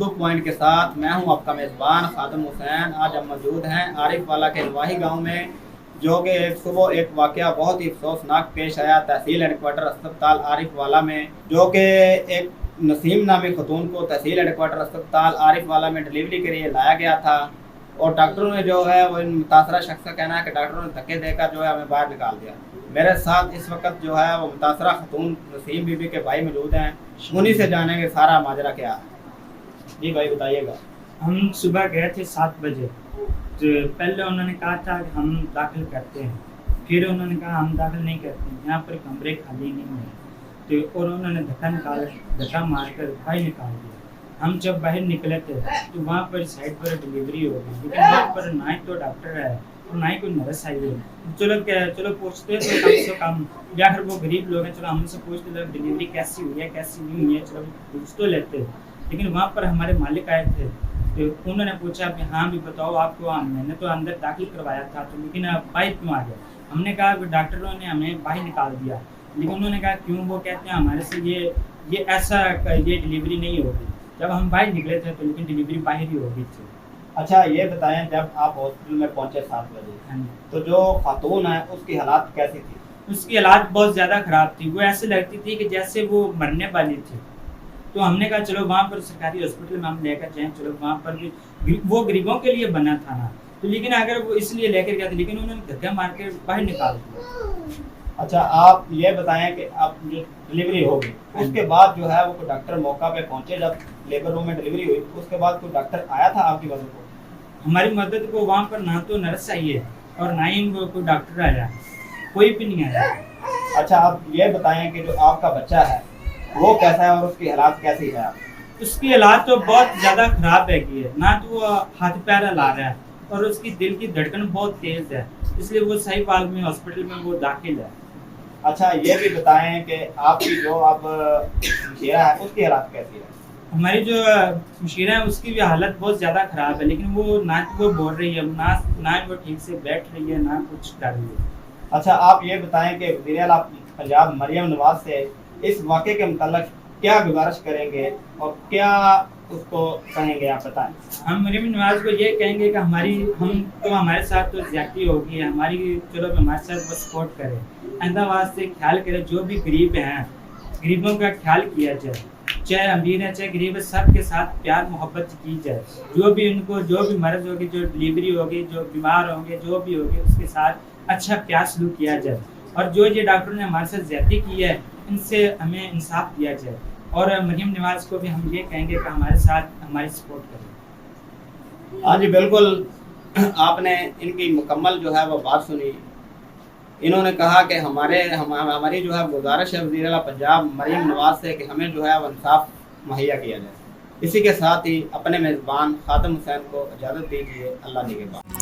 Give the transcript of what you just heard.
2 point के साथ मैं हूं आपका मेज़बान खादिम हुसैन। आज हम मौजूद हैं आरिफ वाला के नवाही गांव में, जो कि सुबह एक वाक़या बहुत ही अफसोसनाक पेश आया तहसील हेडक्वार्टर अस्पताल आरिफ वाला में, जो कि एक नसीम नामी खतून को तहसील हेडक्वार्टर अस्पताल आरिफ वाला में डिलीवरी के लिए लाया गया था। और डॉक्टरों ने जो है वो इन मुतासरा शख्स का कहना है कि डॉक्टरों ने धक्के देकर जो है हमें बाहर निकाल दिया। मेरे साथ इस वक्त जो है वो मुतासरा खतून नसीम बीबी के भाई मौजूद हैं, उन्हीं से जानेंगे सारा माजरा क्या है। जी भाई बताइएगा। हम सुबह गए थे 7 बजे, तो पहले उन्होंने कहा था कि हम दाखिल करते हैं, फिर उन्होंने कहा हम दाखिल नहीं करते, यहाँ पर कमरे खाली नहीं है। तो और उन्होंने धक्का मारकर बाहर निकाल दिया। हम जब बाहर निकले थे तो वहाँ पर साइड पर डिलीवरी हो गई, लेकिन वहाँ पर ना ही तो डॉक्टर है और ना ही कोई नर्स आई है। चलो पूछते तो कम से कम, या फिर वो गरीब लोग हैं, चलो हमसे पूछते थे डिलीवरी कैसी हुई है कैसी नहीं हुई है, चलो पूछ तो लेते। लेकिन वहाँ पर हमारे मालिक आए थे तो उन्होंने पूछा कि हाँ भी बताओ आपको, मैंने तो अंदर दाखिल करवाया था तो, लेकिन आप बाहर क्यों आ गए? हमने कहा कि डॉक्टरों ने हमें बाहर निकाल दिया। लेकिन उन्होंने कहा क्यों? वो कहते हैं हमारे से ये ऐसा ये डिलीवरी नहीं होगी। जब हम बाहर निकले थे तो लेकिन डिलीवरी बाहर ही हो गई थी। अच्छा ये बताएं, जब आप हॉस्पिटल में पहुंचे 7 बजे, तो जो खातून है उसकी हालात कैसी थी? उसकी हालात बहुत ज़्यादा ख़राब थी। वो ऐसे लगती थी कि जैसे वो मरने वाली थी। तो हमने कहा चलो वहाँ पर सरकारी हॉस्पिटल में हम लेकर जाएँ, चलो वहाँ पर भी वो गरीबों के लिए बना था ना, तो लेकिन अगर वो इसलिए लेकर गया था, लेकिन उन्होंने धक्का मार के बाहर निकाल दिया। अच्छा आप ये बताएं कि आप जो डिलीवरी होगी उसके बाद जो है वो कोई डॉक्टर मौका पे पहुंचे, जब लेबर रूम में डिलीवरी हुई उसके बाद कोई डॉक्टर आया था आपकी मदद को? हमारी मदद को वहाँ पर ना तो नर्स आई है और ना ही कोई डॉक्टर आया, कोई भी नहीं आया। अच्छा आप ये बताएं कि जो आपका बच्चा है वो कैसा है और उसकी हालात कैसी है? उसकी हालात तो बहुत ज़्यादा खराब है कि है ना, तो वो हाथ पैर हिला रहा है और उसकी दिल की धड़कन बहुत तेज़ है, इसलिए वो सही हाल में हॉस्पिटल में वो दाखिल है। अच्छा ये भी बताएं कि आपकी जो अब मुशीरा है उसकी हालात कैसी है? हमारी जो मुशीरा है उसकी भी हालत बहुत ज़्यादा ख़राब है, लेकिन वो ना तो वो बोल रही है, ना वो ठीक से बैठ रही है, ना कुछ कर रही है। अच्छा आप ये बताएं कि वज़ीर-ए-आला पंजाब मरियम नवाज से इस वाक़े के मुताल्लिक़ क्या गुजारिश करेंगे और क्या उसको कहेंगे, आप बताएं। हम मरियम नवाज को ये कहेंगे कि हमारे साथ तो ज़्यादती होगी, चलो हमारे साथ वो सपोर्ट करें, आइंदा वास्ते ख्याल करें, जो भी गरीब हैं गरीबों का ख्याल किया जाए, चाहे अमीर है चाहे गरीब है, सबके साथ प्यार मोहब्बत की जाए। जो भी मर्ज होगी, जो डिलीवरी होगी, जो बीमार होंगे, जो भी होगी, उसके साथ अच्छा प्यार सलूक किया जाए। और जो ये डॉक्टरों ने हमारे साथ ज़्यादती की है इनसे हमें इंसाफ दिया जाए। और मरियम नवाज को भी हम ये कहेंगे कि हमारे साथ हमारी सपोर्ट करें। हाँ जी बिल्कुल, आपने इनकी मुकम्मल जो है वो बात सुनी। इन्होंने कहा कि हमारी जो है गुजारिश है वज़ीर-ए-आला पंजाब मरियम नवाज से कि हमें जो है वो इंसाफ मुहैया किया जाए। इसी के साथ ही अपने मेज़बान खादिम हुसैन को इजाज़त दीजिए। अल्लाह निगहबान।